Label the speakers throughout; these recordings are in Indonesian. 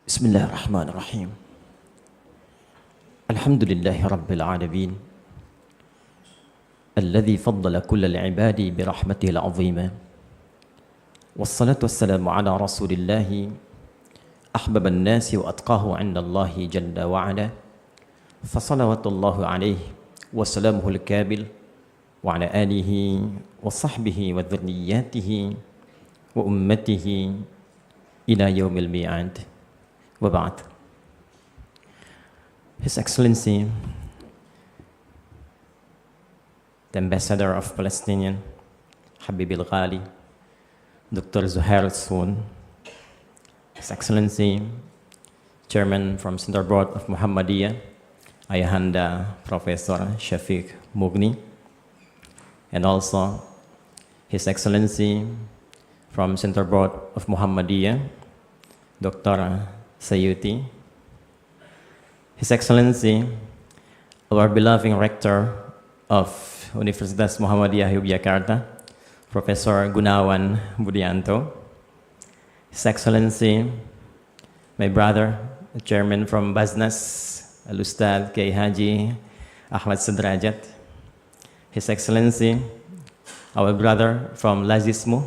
Speaker 1: Bismillahirrahmanirrahim. Alhamdulillahi rabbil alamin. Alladhi faddala kullal ibadi birahmatihi al-azimah. Wassalatu wassalamu ala rasulillahi ahbaban nasi wa atqahu 'inda Allahi jalla wa ala. Fasalawatullahu alaihi wa salamuhu al-kabil wa ala alihi wa sahbihi wa dhurriyyatihi wa ummatihi ila yaumil mi'ad. Wa ba'd. His Excellency, the Ambassador of Palestinian, Habib al-Ghali, Dr. Zuhair Soon, His Excellency, Chairman from Center Board of Muhammadiyah, Ayahanda Professor Shafiq Mughni, and also His Excellency from Center Board of Muhammadiyah, Dr. Sayuti, His Excellency, our beloved Rector of Universitas Muhammadiyah Yogyakarta, Professor Gunawan Budianto, His Excellency, my brother, the Chairman from Basnas, Al-Ustad Kiai Haji Ahmad Sudrajat, His Excellency, our brother from Lazismu,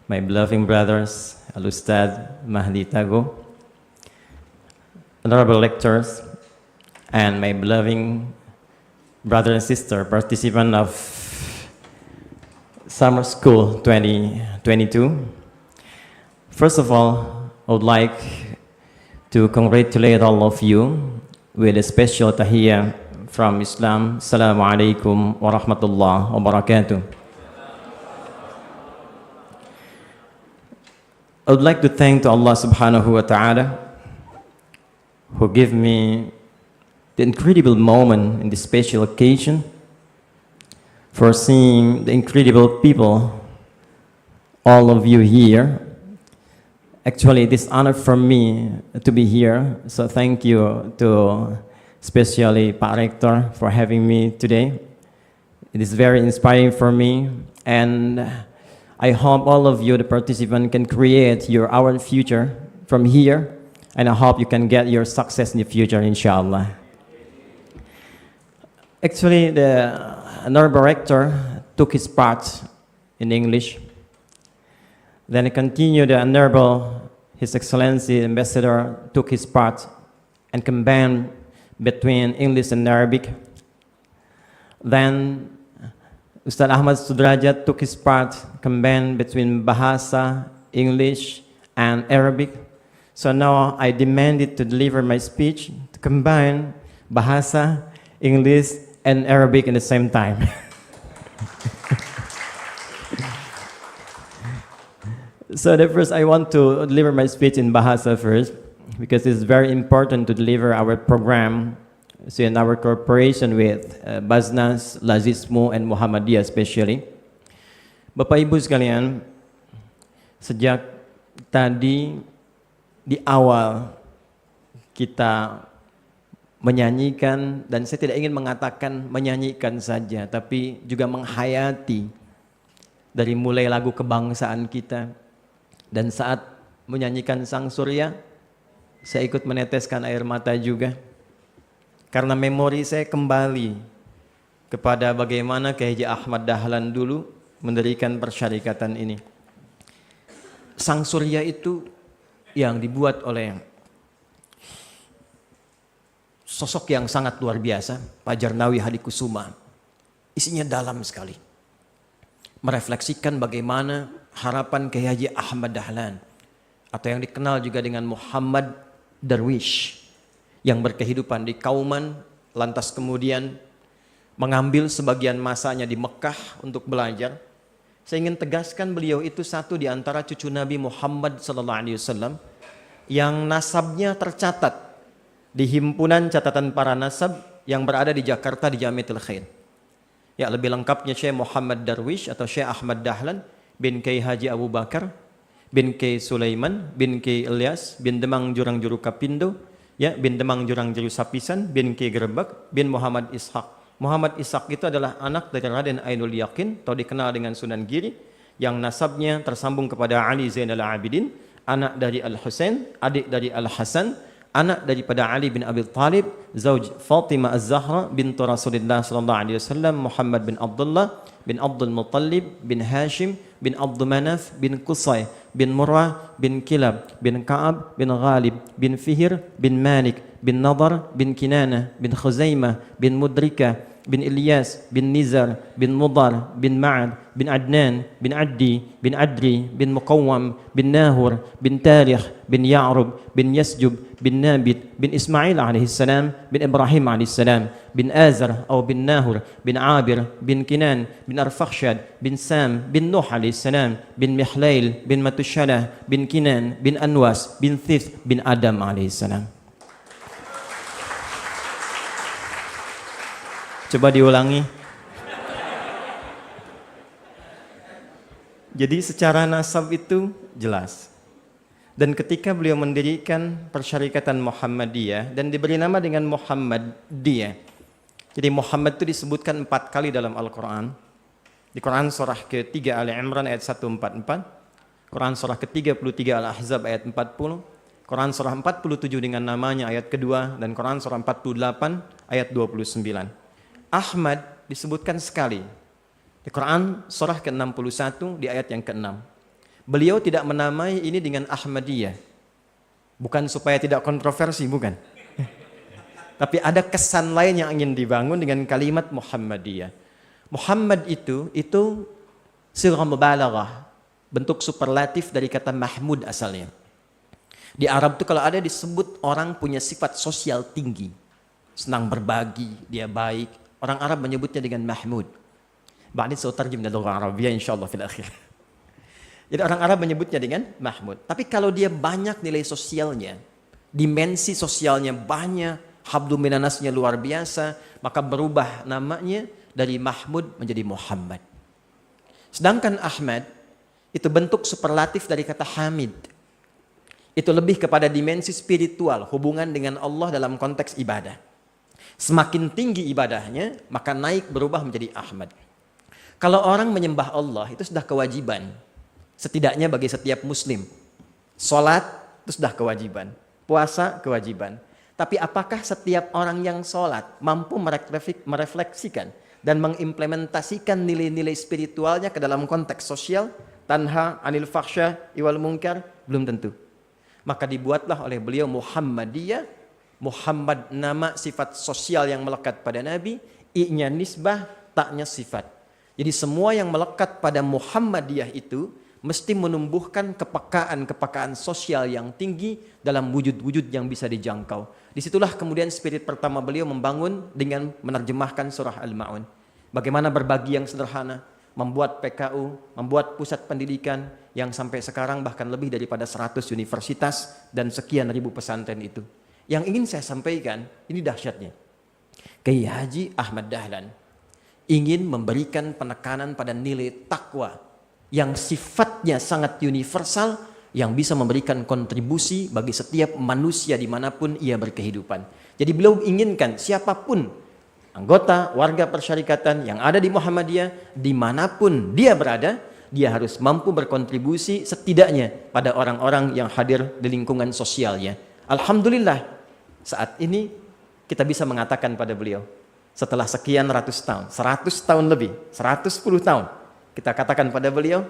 Speaker 1: my beloved brothers, Al-Ustad Mahdi Tago, honorable lectors, and my beloved brother and sister, participant of Summer School 2022. First of all, I would like to congratulate all of you with a special tahiyya from Islam. Assalamu alaikum wa rahmatullahi wa barakatuh. I would like to thank to Allah subhanahu wa ta'ala who gave me the incredible moment in this special occasion for seeing the incredible people, all of you here. Actually, it is honor for me to be here, so thank you to especially Pak Rector for having me today. It is very inspiring for me, and I hope all of you, the participants, can create your own future from here. And I hope you can get your success in the future, inshallah. Actually, the honorable rector took his part in English. Then continued the honorable, His Excellency Ambassador took his part and combined between English and Arabic. Then Ustad Ahmad Sudrajat took his part, combined between Bahasa, English, and Arabic. So now I demanded to deliver my speech to combine Bahasa, English, and Arabic in the same time. So the first, I want to deliver my speech in Bahasa first, because it's very important to deliver our program, so in our cooperation with Basnas, Lazismu, and Muhammadiyah especially. Bapak Ibu sekalian, sejak tadi di awal kita menyanyikan, dan saya tidak ingin mengatakan menyanyikan saja, tapi juga menghayati dari mulai lagu kebangsaan kita. Dan saat menyanyikan Sang Surya, saya ikut meneteskan air mata juga, karena memori saya kembali kepada bagaimana Kiai Haji Ahmad Dahlan dulu mendirikan persyarikatan ini. Sang Surya itu yang dibuat oleh sosok yang sangat luar biasa, Pak Jarnawi Hadikusuma. Isinya dalam sekali, merefleksikan bagaimana harapan Kiai Haji Ahmad Dahlan, atau yang dikenal juga dengan Muhammad Darwish, yang berkehidupan di Kauman, lantas kemudian mengambil sebagian masanya di Mekah untuk belajar. Saya ingin tegaskan, beliau itu satu di antara cucu Nabi Muhammad SAW yang nasabnya tercatat di himpunan catatan para nasab yang berada di Jakarta di Jamiatul Khair. Ya, lebih lengkapnya Syekh Muhammad Darwish atau Syekh Ahmad Dahlan bin Kiai Haji Abu Bakar bin Kiai Sulaiman bin Kiai Ilyas bin Demang Jurang Juru Kapindo, ya, bin Demang Jurang Juru Sapisan bin Kiai Gerebek bin Muhammad Ishaq. Muhammad Ishaq itu adalah anak dari Raden Ainul Yakin atau dikenal dengan Sunan Giri, yang nasabnya tersambung kepada Ali Zainal Abidin anak dari Al-Husain, adik dari Al-Hasan, anak daripada Ali bin Abi Thalib, zauj Fatimah Az-Zahra bintu Rasulullah sallallahu alaihi wasallam, Muhammad bin Abdullah bin Abdul Muttalib bin Hashim bin Abdul Manaf bin Qusay bin Murrah bin Kilab bin Ka'ab bin Ghalib bin Fihr bin Malik bin Nadar bin Kinana bin Khuzaimah bin Mudrika bin Ilyas bin Nizar bin Mudar bin Ma'ad bin Adnan bin Addi bin Adri bin Muqawwam bin Nahur bin Tarikh bin Ya'rub bin Yasjub bin Nabit bin Ismail alaihissalam bin Ibrahim alaihissalam bin Azar atau bin Nahur bin Abir bin Kinan bin Arfakhshad bin Sam bin Nuh alaihissalam bin Mihlail bin Matushalah bin Kinan bin Anwas bin Thith bin Adam alaihissalam. Coba diulangi. Jadi secara nasab itu jelas. Dan ketika beliau mendirikan Persyarikatan Muhammadiyah dan diberi nama dengan Muhammadiyah. Jadi Muhammad itu disebutkan 4 kali dalam Al-Quran. Di Quran surah ke-3 Ali Imran ayat 144. Quran surah ke-33 Al-Ahzab ayat 40. Quran surah 47 dengan namanya ayat kedua. Dan Quran surah 48 ayat 29. Ahmad disebutkan sekali di Quran surah ke-61 di ayat yang ke-6. Beliau tidak menamai ini dengan Ahmadiyah. Bukan supaya tidak kontroversi, bukan. Tapi ada kesan lain yang ingin dibangun dengan kalimat Muhammadiyah. Muhammad itu sighah mubalaghah, bentuk superlatif dari kata Mahmud asalnya. Di Arab itu kalau ada disebut orang punya sifat sosial tinggi, senang berbagi, dia baik, orang Arab menyebutnya dengan Mahmud. Ba'din sautarjim min al-lughah al-arabiyyah insyaallah fil akhir. Jadi orang Arab menyebutnya dengan Mahmud. Tapi kalau dia banyak nilai sosialnya, dimensi sosialnya banyak, hablu minanasnya luar biasa, maka berubah namanya dari Mahmud menjadi Muhammad. Sedangkan Ahmad itu bentuk superlatif dari kata Hamid. Itu lebih kepada dimensi spiritual, hubungan dengan Allah dalam konteks ibadah. Semakin tinggi ibadahnya, maka naik berubah menjadi Ahmad. Kalau orang menyembah Allah, itu sudah kewajiban. Setidaknya bagi setiap muslim. Salat itu sudah kewajiban. Puasa kewajiban. Tapi apakah setiap orang yang salat mampu merefleksikan dan mengimplementasikan nilai-nilai spiritualnya ke dalam konteks sosial? Tanha anil fakhsya iwal munkar? Belum tentu. Maka dibuatlah oleh beliau Muhammadiyah. Muhammad nama sifat sosial yang melekat pada Nabi. I-nya nisbah, taknya sifat. Jadi semua yang melekat pada Muhammadiyah itu mesti menumbuhkan kepekaan sosial yang tinggi dalam wujud-wujud yang bisa dijangkau. Disitulah kemudian spirit pertama beliau membangun dengan menerjemahkan surah Al-Ma'un. Bagaimana berbagi yang sederhana, membuat PKU, membuat pusat pendidikan yang sampai sekarang bahkan lebih daripada 100 universitas dan sekian ribu pesantren itu. Yang ingin saya sampaikan, ini dahsyatnya. Kiai Haji Ahmad Dahlan ingin memberikan penekanan pada nilai takwa yang sifatnya sangat universal, yang bisa memberikan kontribusi bagi setiap manusia dimanapun ia berkehidupan. Jadi beliau inginkan siapapun anggota warga persyarikatan yang ada di Muhammadiyah, dimanapun dia berada, dia harus mampu berkontribusi setidaknya pada orang-orang yang hadir di lingkungan sosialnya. Alhamdulillah, saat ini kita bisa mengatakan pada beliau, setelah sekian ratus tahun, 100 tahun lebih, 110 tahun, kita katakan pada beliau,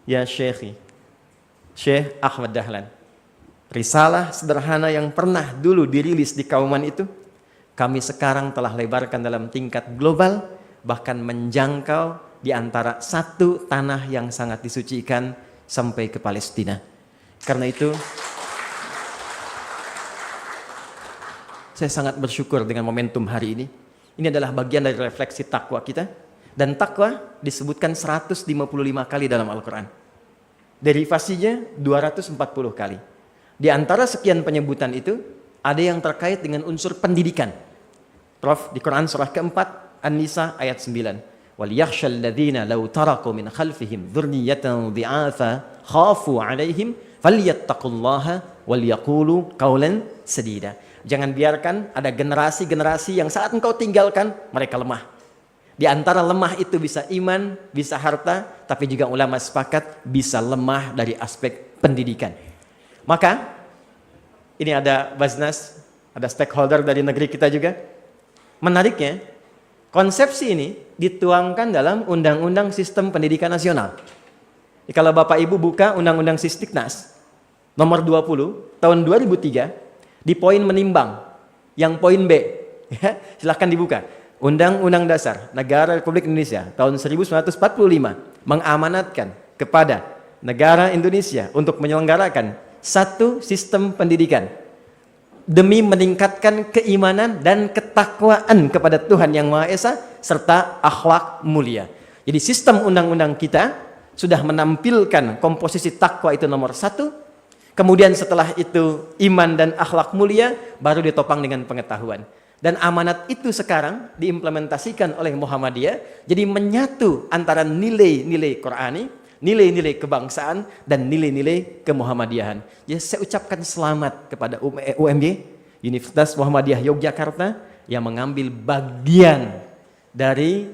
Speaker 1: ya Syekhi, Syekh Ahmad Dahlan, risalah sederhana yang pernah dulu dirilis di kauman itu, kami sekarang telah lebarkan dalam tingkat global, bahkan menjangkau di antara satu tanah yang sangat disucikan sampai ke Palestina. Karena itu, saya sangat bersyukur dengan momentum hari ini. Ini adalah bagian dari refleksi takwa kita. Dan takwa disebutkan 155 kali dalam Al-Quran. Derivasinya 240 kali. Di antara sekian penyebutan itu, ada yang terkait dengan unsur pendidikan. Prof, di Quran surah keempat, An-Nisa ayat 9. وَلْيَخْشَى الَّذِينَ لَوْ تَرَكُوا مِنْ خَلْفِهِمْ ذُرِّيَّةً ضِعَافًا خَافُوا عَلَيْهِمْ فَلْيَتَّقُوا اللَّهَ وَلْيَقُولُوا قَوْلًا سَدِيدًا. Jangan biarkan ada generasi-generasi yang saat engkau tinggalkan, mereka lemah. Di antara lemah itu bisa iman, bisa harta, tapi juga ulama sepakat bisa lemah dari aspek pendidikan. Maka ini ada Basnas, ada stakeholder dari negeri kita juga. Menariknya, konsepsi ini dituangkan dalam Undang-Undang Sistem Pendidikan Nasional. Jadi, kalau Bapak Ibu buka Undang-Undang Sistiknas nomor 20 tahun 2003 di poin menimbang yang poin B, ya, silahkan dibuka. Undang-Undang Dasar Negara Republik Indonesia tahun 1945 mengamanatkan kepada negara Indonesia untuk menyelenggarakan satu sistem pendidikan demi meningkatkan keimanan dan ketakwaan kepada Tuhan Yang Maha Esa serta akhlak mulia. Jadi sistem undang-undang kita sudah menampilkan komposisi takwa itu nomor 1. Kemudian setelah itu iman dan akhlak mulia baru ditopang dengan pengetahuan. Dan amanat itu sekarang diimplementasikan oleh Muhammadiyah, jadi menyatu antara nilai-nilai Qur'ani, nilai-nilai kebangsaan, dan nilai-nilai kemuhammadiyahan. Jadi saya ucapkan selamat kepada UMY, Universitas Muhammadiyah Yogyakarta, yang mengambil bagian dari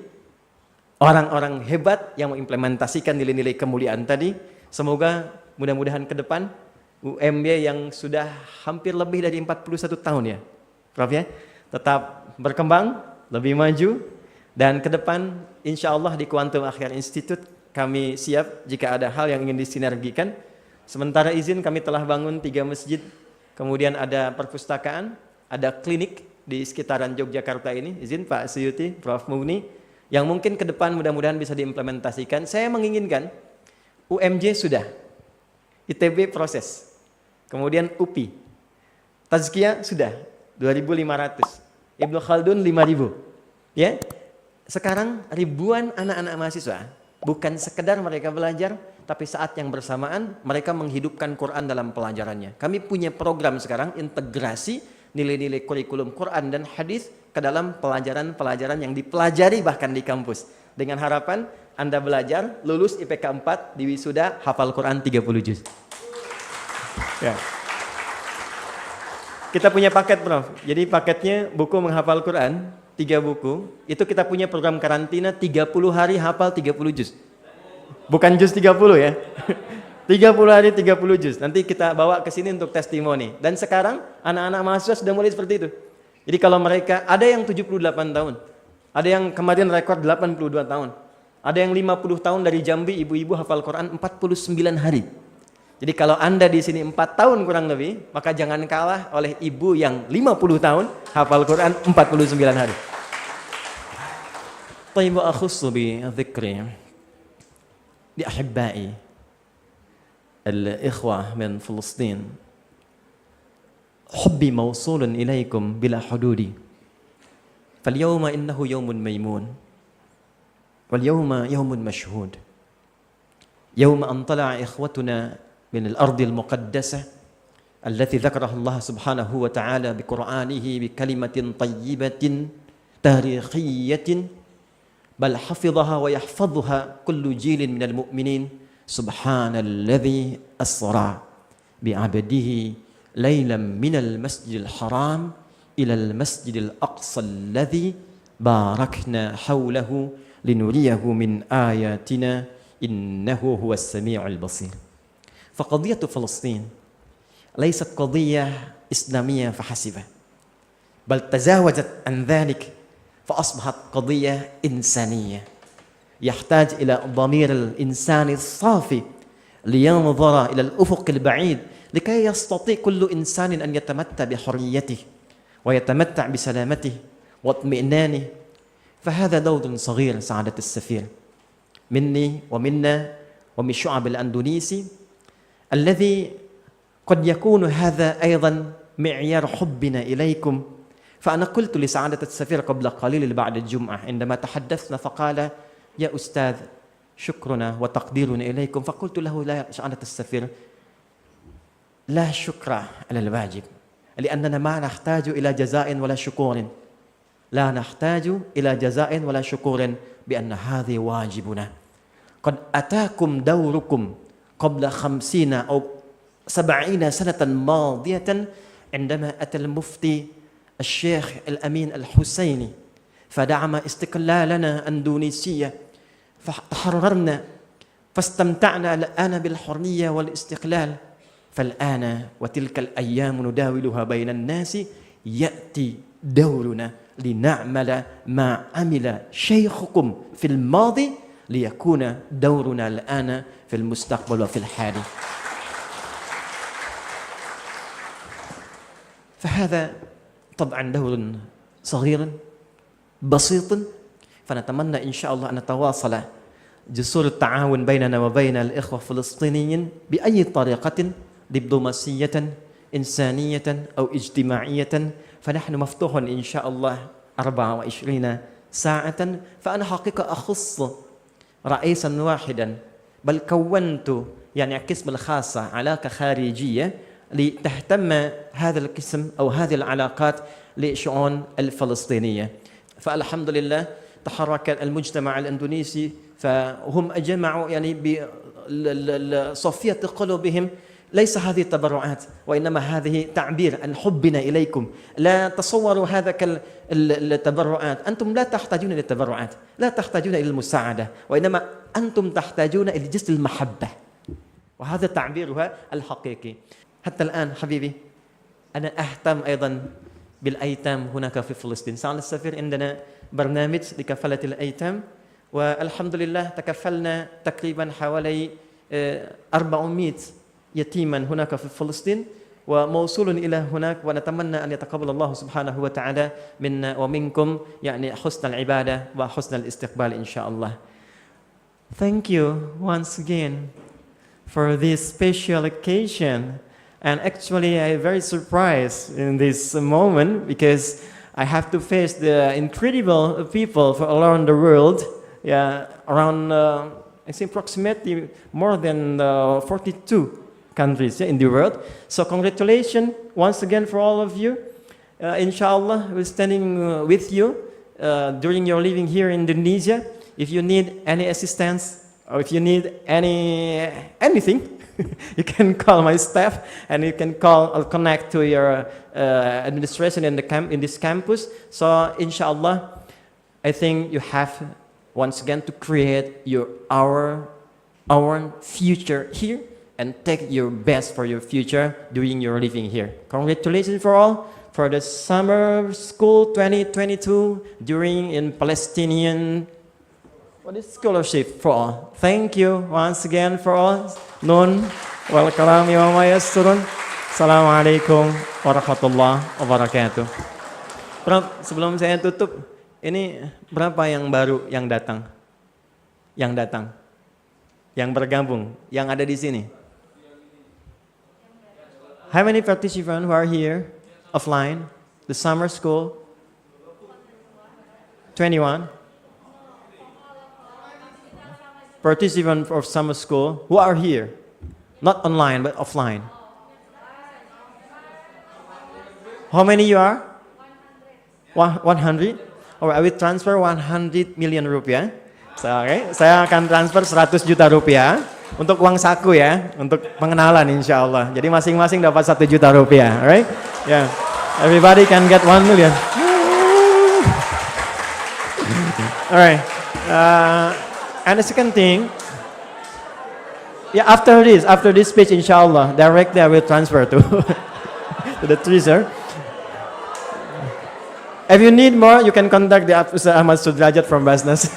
Speaker 1: orang-orang hebat yang mengimplementasikan nilai-nilai kemuliaan tadi. Semoga mudah-mudahan ke depan UMY yang sudah hampir lebih dari 41 tahun ya, Prof ya, tetap berkembang, lebih maju, dan ke depan insya Allah di Quantum Akhyar Institute kami siap jika ada hal yang ingin disinergikan. Sementara izin kami telah bangun 3 masjid, kemudian ada perpustakaan, ada klinik di sekitaran Yogyakarta ini. Izin Pak Suyuti, Prof Mugni, yang mungkin ke depan mudah-mudahan bisa diimplementasikan. Saya menginginkan UMJ sudah, ITB proses, kemudian UPI, Tazkiyah sudah 2.500, Ibnu Khaldun 5.000. Ya, sekarang ribuan anak-anak mahasiswa bukan sekedar mereka belajar, tapi saat yang bersamaan mereka menghidupkan Quran dalam pelajarannya. Kami punya program sekarang integrasi nilai-nilai kurikulum Quran dan hadis ke dalam pelajaran-pelajaran yang dipelajari bahkan di kampus. Dengan harapan Anda belajar, lulus IPK 4, di wisuda hafal Quran 30 juz. Ya. Kita punya paket, Prof. Jadi paketnya buku menghafal Quran, 3 buku. Itu kita punya program karantina 30 hari hafal 30 juz. Bukan juz 30 ya. 30 hari 30 juz. Nanti kita bawa ke sini untuk testimoni. Dan sekarang anak-anak mahasiswa sudah mulai seperti itu. Jadi kalau mereka, ada yang 78 tahun. Ada yang kemarin rekor 82 tahun. Ada yang 50 tahun dari Jambi, ibu-ibu hafal Quran 49 hari. Jadi kalau Anda di sini 4 tahun kurang lebih, maka jangan kalah oleh ibu yang 50 tahun hafal Quran 49 hari. طيب أخص بذكري لأحبائي الإخوة من فلسطين حبي موصول إليكم بلا حدود فاليوم إنه يوم ميمون واليوم يوم مشهود يوم أن طلع إخوتنا من الأرض المقدسة التي ذكرها الله سبحانه وتعالى بقرآنه بكلمة طيبة تاريخية بل حفظها ويحفظها كل جيل من المؤمنين سبحان الذي أسرى بعبده ليلا من المسجد الحرام إلى المسجد الأقصى الذي باركنا حوله لنريه من آياتنا إنه هو السميع البصير. فقضية فلسطين ليست قضية إسلامية فحسب بل تجاوزت عن ذلك فأصبحت قضية إنسانية يحتاج إلى ضمير الإنسان الصافي لينظر إلى الأفق البعيد لكي يستطيع كل إنسان أن يتمتع بحريته ويتمتع بسلامته واطمئنانه. فهذا دور صغير سعادة السفير مني ومنا ومن شعب الأندونيسي الذي قد يكون هذا أيضا معيار حبنا إليكم. فأنا قلت لسعادة السفير قبل قليل بعد الجمعة عندما تحدثنا فقال يا أستاذ شكرنا وتقديرنا إليكم. فقلت له لا سعادة السفير لا شكر على الواجب لأننا ما نحتاج إلى جزاء ولا شكور لا نحتاج إلى جزاء ولا شكور بأن هذا واجبنا. قد أتاكم دوركم قبل 50 أو 70 سنة ماضية عندما أتى المفتي الشيخ الأمين الحسيني فدعم استقلالنا أندونيسية فتحررنا فاستمتعنا الآن بالحرية والاستقلال. fal'ana wa tilkal ayyamu nudawiluha bainan nasi ya'ti dawruna lina'mala ma amila syaykhukum fil madi liyakuna dawruna al'ana fil mustaqbal wa fil hali. فهذا طبعا دور صغير بسيط فنتمنى إن شاء الله أن نتواصل جسور التعاون بيننا وبين الإخوة الفلسطينيين بأي طريقة دبلوماسية إنسانية أو اجتماعية فنحن مفتوح إن شاء الله 24 ساعة. فأنا حقيقة أخص رئيسا واحدا بل كونت يعني قسم الخاصة علاقة خارجية لتهتم هذا القسم أو هذه العلاقات لشؤون الفلسطينية. فالحمد لله تحرك المجتمع الإندونيسي فهم جمعوا يعني بصفية قلوبهم ليس هذه التبرعات وإنما هذه تعبير عن حبنا إليكم. لا تصوروا هذا التبرعات، أنتم لا تحتاجون إلى التبرعات، لا تحتاجون إلى المساعدة، وإنما أنتم تحتاجون إلى جسد المحبة، وهذا تعبيرها الحقيقي. حتى الآن حبيبي أنا أهتم أيضا بالأيتام هناك في فلسطين. سعادة السفير عندنا برنامج لكفالة الأيتام، والحمد لله تكفلنا تقريبا حوالي 400 يتيما هناك في فلسطين وموصول إلى هناك، ونتمنى أن يتقبل الله سبحانه وتعالى منا ومنكم يعني حسن العبادة وحسن الاستقبال إن شاء الله. Thank you once again for this special occasion. And actually I'm very surprised in this moment because I have to face the incredible people from around the world, around I think approximately more than 42 countries in the world. So congratulations once again for all of you. Inshallah, we're standing with you during your living here in Indonesia. If you need any assistance or if you need anything, you can call my staff and you can call or connect to your administration in this campus. So inshallah, I think you have once again to create our future here and take your best for your future during your living here. Congratulations for all for the summer school 2022 during in Palestinian scholarship for all. Thank you once again for all. Nun wal kalami wa ma yasturun. Assalamualaikum warahmatullahi wabarakatuh. Sebelum saya tutup, ini berapa yang baru yang datang? Yang bergabung, yang ada di sini? How many participants who are here offline? The summer school? 21. Participants of summer school who are here, not online but offline. How many you are? 100. Alright, I will transfer 100 million rupiah. Saya akan transfer 100 juta rupiah untuk uang saku ya, untuk pengenalan insya Allah. Jadi masing-masing dapat 1 juta rupiah, alright? Yeah, everybody can get 1 million. Alright. And the second thing, after this speech, inshallah, directly I will transfer to to the treasurer. If you need more, you can contact the Ustaz Ahmad Sudrajat from Basnas.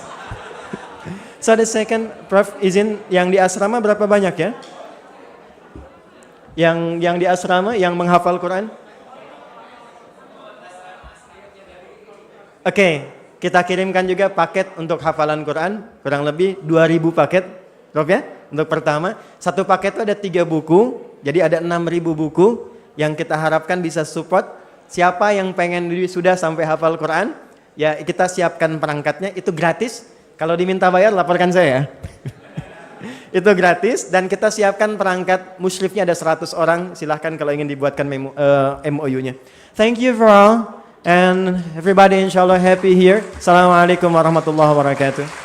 Speaker 1: So the second, Prof, izin yang di asrama berapa banyak ya? Yang di asrama yang menghafal Quran? Oke. Kita kirimkan juga paket untuk hafalan Quran, kurang lebih 2.000 paket, Prof ya, untuk pertama. Satu paket itu ada 3 buku, jadi ada 6.000 buku yang kita harapkan bisa support. Siapa yang pengen sudah sampai hafal Quran, ya kita siapkan perangkatnya, itu gratis. Kalau diminta bayar, laporkan saya. Itu gratis, dan kita siapkan perangkat musyrifnya ada 100 orang, silahkan kalau ingin dibuatkan MOU-nya. Thank you for all. And everybody inshallah happy here. Assalamualaikum warahmatullahi wabarakatuh.